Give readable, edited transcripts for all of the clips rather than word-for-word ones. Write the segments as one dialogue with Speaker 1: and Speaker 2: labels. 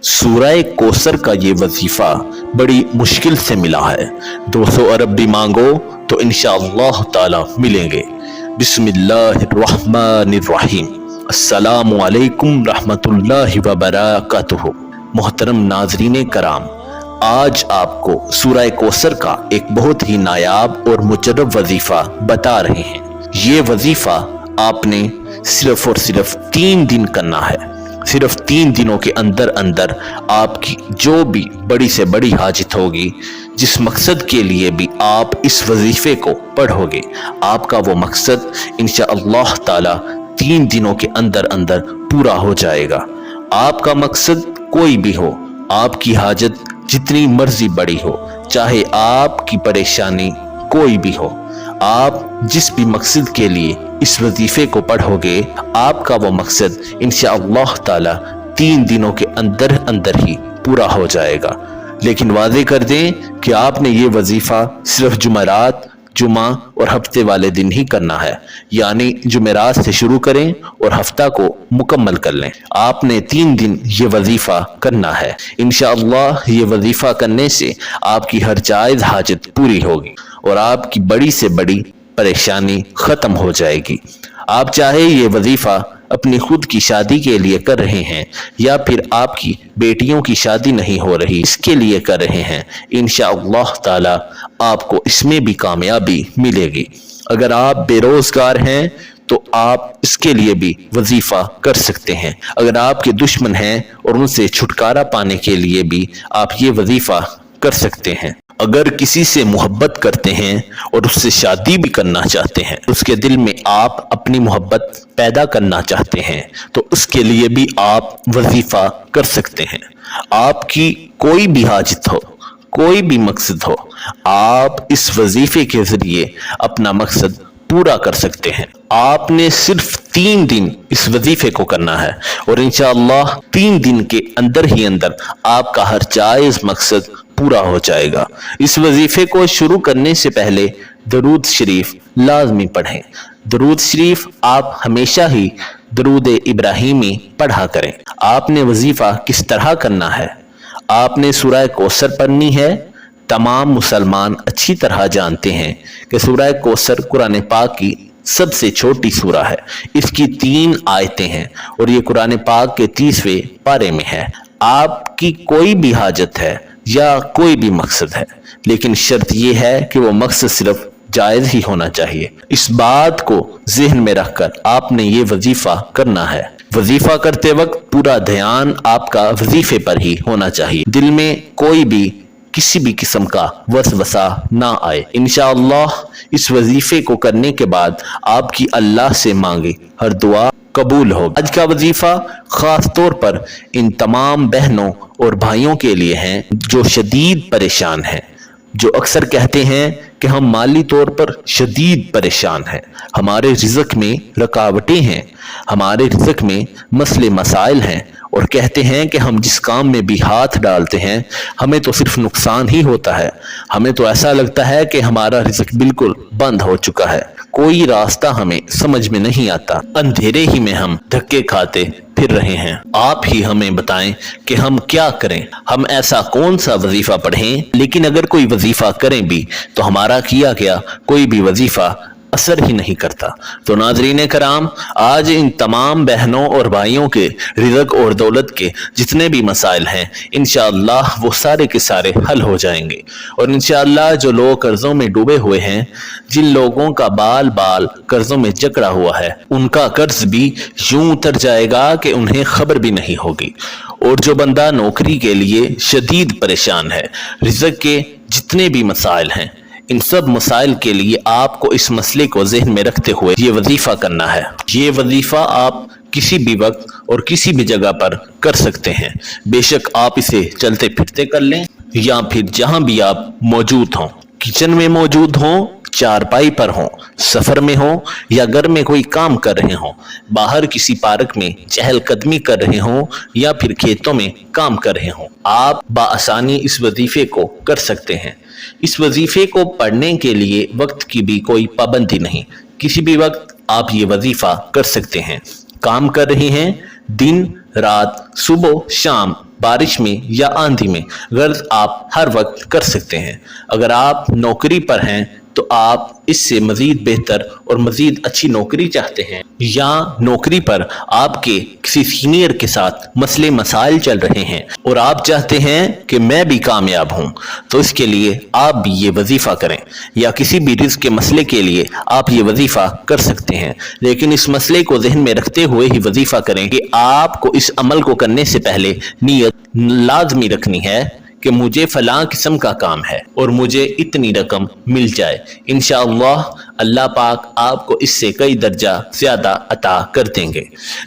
Speaker 1: सूरह कोसर का ये वजीफा बड़ी मुश्किल से मिला है। 200 अरब भी मांगो तो इंशाअल्लाह ताला मिलेंगे। बिस्मिल्लाहिर्रहमानिर्रहीम। अस्सलामु अलैकुम रहमतुल्लाहि व बरकातुहू। मोहतरम नाज़रीन कराम, आज आपको सूरह कोसर का एक बहुत ही नायाब और मुजर्रब वजीफा बता रहे हैं। ये वजीफा आपने सिर्फ और सिर्फ 3 दिन करना है। सिर्फ 3 दिनों के अंदर अंदर आपकी जो भी बड़ी से बड़ी हाजत होगी, जिस मकसद के लिए भी आप इस वजीफे को पढ़ोगे, आपका वो मकसद इंशाअल्लाह ताला 3 दिनों के अंदर अंदर पूरा हो जाएगा। आपका मकसद कोई भी हो, आपकी हाजत जितनी मर्जी बड़ी हो, चाहे आपकी परेशानी कोई भी हो, आप जिस भी मकसद के लिए इस वजीफे को पढ़ोगे, आपका वो मकसद इंशाअल्लाह ताला 3 दिनों के अंदर अंदर ही पूरा हो जाएगा। लेकिन वादे कर दें कि आपने ये वजीफा सिर्फ जुमेरात, जुमा और हफ्ते वाले दिन ही करना है, यानी जुमेरात से शुरू करें और हफ्ता को मुकम्मल कर लें। आपने 3 दिन ये वजीफा करना है। इंशाअल्लाह ये वजीफा करने से आपकी हर जायज़ हाजत पूरी होगी और आपकी बड़ी से बड़ी परेशानी खत्म हो जाएगी। आप चाहे ये वजीफा अपनी खुद की शादी के लिए कर रहे हैं या फिर आपकी बेटियों की शादी नहीं हो रही, इसके लिए कर रहे हैं, इंशाअल्लाह ताला आपको इसमें भी कामयाबी मिलेगी। अगर आप बेरोजगार हैं तो आप इसके लिए भी वजीफा कर सकते हैं। अगर आपके दुश्मन हैं और उनसे छुटकारा पाने के लिए भी आप ये वजीफा कर सकते हैं। अगर किसी से मोहब्बत करते हैं और उससे शादी भी करना चाहते हैं, उसके दिल में आप अपनी मोहब्बत पैदा करना चाहते हैं, तो उसके लिए भी आप वजीफा कर सकते हैं। आपकी कोई भी हाजत हो, कोई भी मकसद हो, आप इस वजीफे के जरिए अपना मकसद पूरा कर सकते हैं। आपने सिर्फ 3 दिन इस वजीफे को करना है और इंशाअल्लाह 3 दिन के अंदर ही अंदर आपका हर जायज़ मकसद पूरा हो जाएगा। इस वजीफे को शुरू करने से पहले दरूद शरीफ लाजमी पढ़ें। दरूद शरीफ आप हमेशा ही दरूद इब्राहिमी पढ़ा करें। आपने वजीफा किस तरह करना है? आपने सूरह कोसर पढ़नी है। तमाम मुसलमान अच्छी तरह जानते हैं कि सूरह कोसर कुरान पाक की सबसे छोटी सूरा है। इसकी 3 आयतें हैं और ये कुरान पाक के 30वें पारे में है। आपकी कोई भी हाजत है या कोई भी मकसद है, लेकिन शर्त यह है कि वो मकसद सिर्फ जायज ही होना चाहिए। इस बात को ज़हन में रखकर आपने ये वजीफा करना है। वजीफा करते वक्त पूरा ध्यान आपका वजीफे पर ही होना चाहिए। दिल में कोई भी किसी भी किस्म का वसवसा ना आए। इंशाअल्लाह इस वजीफे को करने के बाद आपकी अल्लाह से मांगी हर दुआ कबूल हो। आज का वजीफा खास तौर पर इन तमाम बहनों और भाइयों के लिए हैं जो शदीद परेशान हैं, जो अक्सर कहते हैं कि हम माली तौर पर शदीद परेशान हैं, हमारे रिज़्क में रुकावटें हैं, हमारे रिज़्क में मसले मसाइल हैं, और कहते हैं कि हम जिस काम में भी हाथ डालते हैं हमें तो सिर्फ नुकसान ही होता है। हमें तो ऐसा लगता है कि हमारा रिज़्क बिल्कुल बंद हो चुका है, कोई रास्ता हमें समझ में नहीं आता, अंधेरे ही में हम धक्के खाते फिर रहे हैं। आप ही हमें बताएं कि हम क्या करें, हम ऐसा कौन सा वजीफा पढ़ें। लेकिन अगर कोई वजीफा करें भी तो हमारा किया गया कोई भी वजीफा असर ही नहीं करता। तो नाज़रीन कराम, आज इन तमाम बहनों और भाइयों के रिज़्क और दौलत के जितने भी मसाइल हैं, इंशाअल्लाह वो सारे के सारे हल हो जाएंगे। और इंशाअल्लाह जो लोग कर्ज़ों में डूबे हुए हैं, जिन लोगों का बाल बाल कर्ज़ों में जकड़ा हुआ है, उनका कर्ज भी यूं उतर जाएगा कि उन्हें खबर भी नहीं होगी। और जो बंदा नौकरी के लिए शदीद परेशान है, रिज़्क के जितने भी मसाइल हैं, इन सब मसाइल के लिए आपको इस मसले को ज़हन में रखते हुए ये वजीफा करना है। ये वजीफा आप किसी भी वक्त और किसी भी जगह पर कर सकते हैं। बेशक आप इसे चलते फिरते कर लें या फिर जहां भी आप मौजूद हों, किचन में मौजूद हों, चारपाई पर हों, सफर में हों या घर में कोई काम कर रहे हों, बाहर किसी पार्क में चहलकदमी कर रहे हों या फिर खेतों में काम कर रहे हों, आप बाआसानी इस वजीफे को कर सकते हैं। इस वजीफे को पढ़ने के लिए वक्त की भी कोई पाबंदी नहीं, किसी भी वक्त आप ये वजीफा कर सकते हैं। काम कर रहे हैं, दिन रात, सुबह शाम, बारिश में या आंधी में, गर्ज आप हर वक्त कर सकते हैं। अगर आप नौकरी पर हैं तो आप इससे मजीद बेहतर और मजीद अच्छी नौकरी चाहते हैं, या नौकरी पर आपके किसी सीनियर के साथ मसले मसाइल चल रहे हैं और आप चाहते हैं कि मैं भी कामयाब हूं, तो इसके लिए आप भी ये वजीफा करें। या किसी भी रिज़्क़ के मसले के लिए आप ये वजीफा कर सकते हैं, लेकिन इस मसले को जहन में रखते हुए ही वजीफा करें कि आपको इस अमल को करने से पहले नीयत लाजमी रखनी है कि मुझे फलां किस्म का काम है और मुझे इतनी रकम मिल जाए। इंशाअल्लाह अल्लाह पाक आपको इससे कई दर्जा ज़्यादा अता कर देंगे।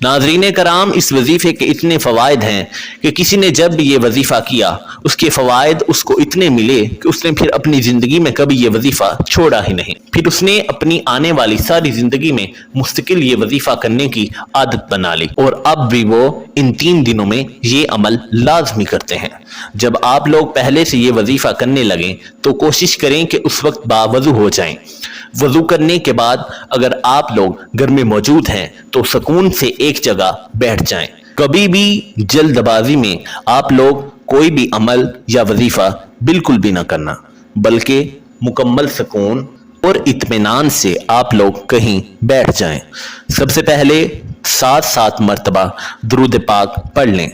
Speaker 1: नाज़रीन कराम, इस वजीफ़े के इतने फ़वाइद हैं कि किसी ने जब भी ये वजीफ़ा किया उसके फ़वाइद उसको इतने मिले कि उसने फिर अपनी ज़िंदगी में कभी ये वजीफ़ा छोड़ा ही नहीं। फिर उसने अपनी आने वाली सारी ज़िंदगी में मुस्तकिल ये वजीफ़ा करने की आदत बना ली और अब भी वो इन 3 दिनों में ये अमल लाजमी करते हैं। जब आप लोग पहले से ये वजीफ़ा करने लगें तो कोशिश करें कि उस वक्त बावजू हो जाएं। वजू करने के बाद अगर आप लोग घर में मौजूद हैं तो सुकून से एक जगह बैठ जाएं। कभी भी जल्दबाजी में आप लोग कोई भी अमल या वजीफा बिल्कुल भी ना करना, बल्कि मुकम्मल सुकून और इत्मीनान से आप लोग कहीं बैठ जाएं। सबसे पहले 7 मरतबा दरूद पाक पढ़ लें,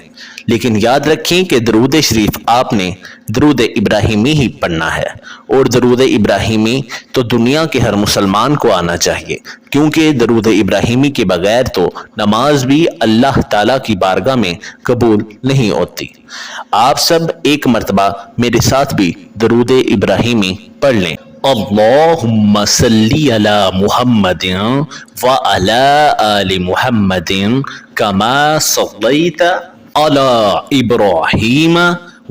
Speaker 1: लेकिन याद रखें कि दरूद शरीफ आपने दरूद इब्राहिमी ही पढ़ना है, और दरूद इब्राहिमी तो दुनिया के हर मुसलमान को आना चाहिए, क्योंकि दरूद इब्राहिमी के बगैर तो नमाज भी अल्लाह ताला की बारगाह में कबूल नहीं होती। आप सब एक मरतबा मेरे साथ भी दरूद इब्राहिमी पढ़ लें। अल्लाहुम्मा सल्ली अला मुहम्मदिन व अला आलि मुहम्मदिन कमा सल्लैता अला इब्राहीम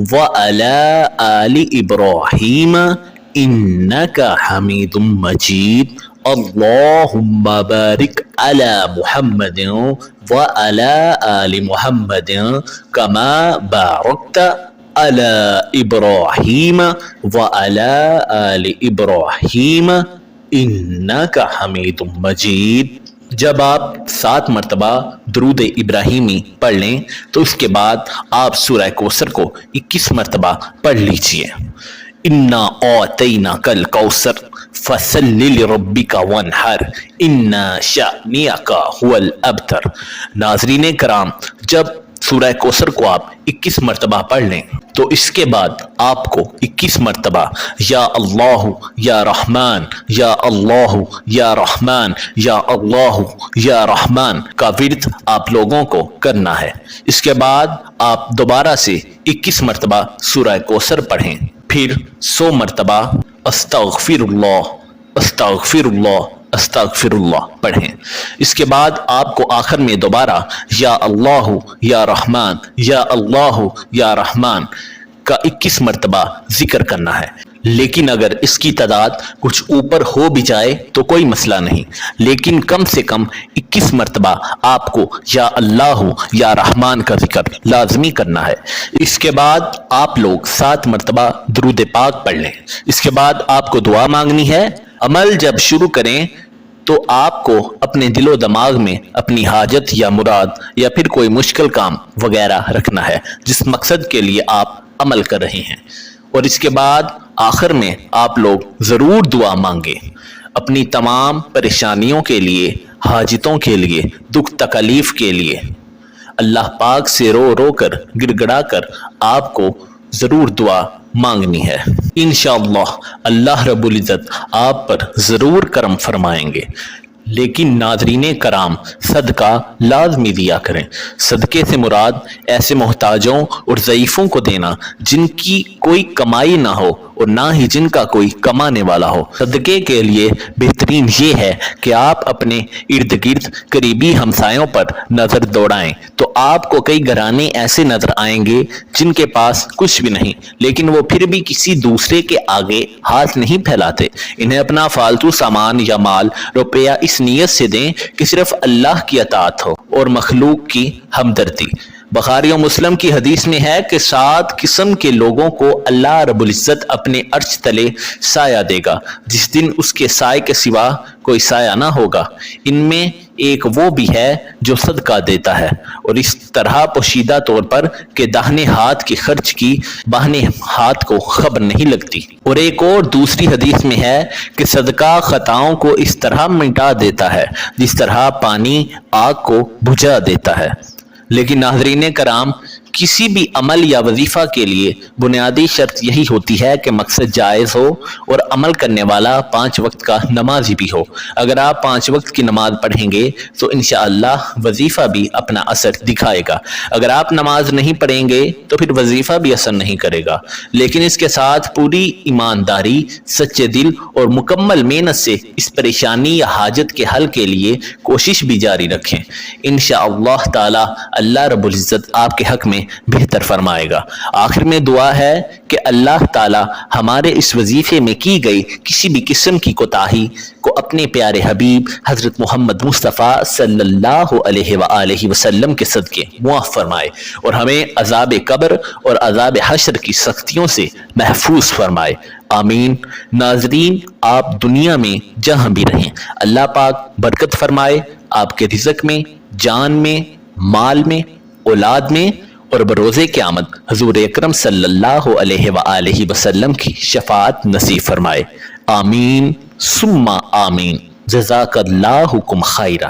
Speaker 1: व अला आलि इब्राहीम इन्नका हमीदुम मजीद। अल्लाहुम्मा बारिक अला मुहम्मदिन व अला आलि मुहम्मदिन कमा बारकता अला इब्राहीम व अला आलि इब्राहीम इन्नका हमीदुम मजीद। जब आप 7 मरतबा दरूद इब्राहिमी पढ़ लें तो उसके बाद आप सूरह कौसर को 21 मरतबा पढ़ लीजिए। इन्ना औतैना कल कौसर फसल्लि लिरब्बिका वनहर इन्ना शानिअका हुवल अबतर। नाज़रीन कराम, जब सूरह कौसर को आप 21 मरतबा पढ़ लें तो इसके बाद आपको 21 मरतबा या अल्लाह या रहमान या अल्लाह या रहमान या अल्लाह या रहमान का विर्द आप लोगों को करना है। इसके बाद आप दोबारा से 21 मरतबा सूरह कौसर पढ़ें, फिर 100 मरतबा अस्तगफिरुल्लाह अस्तगफिरुल्लाह अस्तगफिरुल्लाह पढ़ें। इसके बाद आपको आखिर में दोबारा या अल्लाह या रहमान या अल्लाह या रहमान का 21 मरतबा जिक्र करना है। लेकिन अगर इसकी तादाद कुछ ऊपर हो भी जाए तो कोई मसला नहीं, लेकिन कम से कम 21 मरतबा आपको या अल्लाह या रहमान का जिक्र लाजमी करना है। इसके बाद आप लोग 7 मरतबा दरूद पाक पढ़ लें। इसके बाद आपको दुआ मांगनी है। अमल जब शुरू करें तो आपको अपने दिलो दिमाग में अपनी हाजत या मुराद या फिर कोई मुश्किल काम वगैरह रखना है जिस मकसद के लिए आप अमल कर रहे हैं, और इसके बाद आखिर में आप लोग ज़रूर दुआ मांगे अपनी तमाम परेशानियों के लिए, हाजतों के लिए, दुख तकलीफ के लिए। अल्लाह पाक से रो रो कर गिड़गिड़ा कर आपको ज़रूर दुआ मांगनी है। इंशाअल्लाह अल्लाह रब्बुल इज़्ज़त आप पर ज़रूर करम फरमाएंगे। लेकिन नाज़रीने कराम, सदका लाजमी दिया करें। सदके से मुराद ऐसे मोहताजों और ज़ईफ़ों को देना जिनकी कोई कमाई ना हो और ना ही जिनका कोई कमाने वाला हो। सदके के लिए बेहतरीन ये है कि आप अपने इर्द गिर्द करीबी हमसायों पर नज़र दौड़ाएं तो आपको कई घराने ऐसे नज़र आएंगे जिनके पास कुछ भी नहीं, लेकिन वो फिर भी किसी दूसरे के आगे हाथ नहीं फैलाते। इन्हें अपना फालतू सामान या माल, रुपया इस नीयत से दें कि सिर्फ अल्लाह की अताअत हो और मखलूक की हमदर्दी। بخاری و مسلم کی حدیث میں ہے کہ 7 قسم کے لوگوں کو اللہ رب العزت اپنے عرش تلے سایہ دے گا جس دن اس کے سائے کے سوا کوئی سایہ نہ ہوگا۔ ان میں ایک وہ بھی ہے جو صدقہ دیتا ہے اور اس طرح پوشیدہ طور پر کہ داہنے ہاتھ کے خرچ کی بائیں ہاتھ کو خبر نہیں لگتی۔ اور ایک اور دوسری حدیث میں ہے کہ صدقہ خطاؤں کو اس طرح مٹا دیتا ہے جس طرح پانی آگ کو بجھا دیتا ہے۔ لیکن ناظرین کرام، کسی بھی عمل یا وظیفہ کے لیے بنیادی شرط یہی ہوتی ہے کہ مقصد جائز ہو اور عمل کرنے والا 5 وقت کا نمازی بھی ہو۔ اگر آپ 5 وقت کی نماز پڑھیں گے تو انشاءاللہ وظیفہ بھی اپنا اثر دکھائے گا۔ اگر آپ نماز نہیں پڑھیں گے تو پھر وظیفہ بھی اثر نہیں کرے گا، لیکن اس کے ساتھ پوری ایمانداری، سچے دل اور مکمل محنت سے اس پریشانی یا حاجت کے حل کے لیے کوشش بھی جاری رکھیں۔ انشاءاللہ تعالی اللہ رب العزت آپ کے حق میں بہتر فرمائے گا۔ آخر میں دعا ہے کہ اللہ تعالی ہمارے اس وظیفے میں کی گئی کسی بھی قسم کی کوتاہی کو اپنے پیارے حبیب حضرت محمد مصطفیٰ صلی اللہ علیہ وآلہ وسلم کے صدقے معاف فرمائے اور ہمیں عذاب قبر اور عذاب حشر کی سختیوں سے محفوظ فرمائے، آمین۔ ناظرین، آپ دنیا میں جہاں بھی رہیں اللہ پاک برکت فرمائے، آپ کے رزق میں، جان میں، مال میں، اولاد میں، اور بروز قیامت حضور اکرم صلی اللہ علیہ وآلہ وسلم کی شفاعت نصیب فرمائے، آمین ثم آمین۔ جزاک اللہ خیرا۔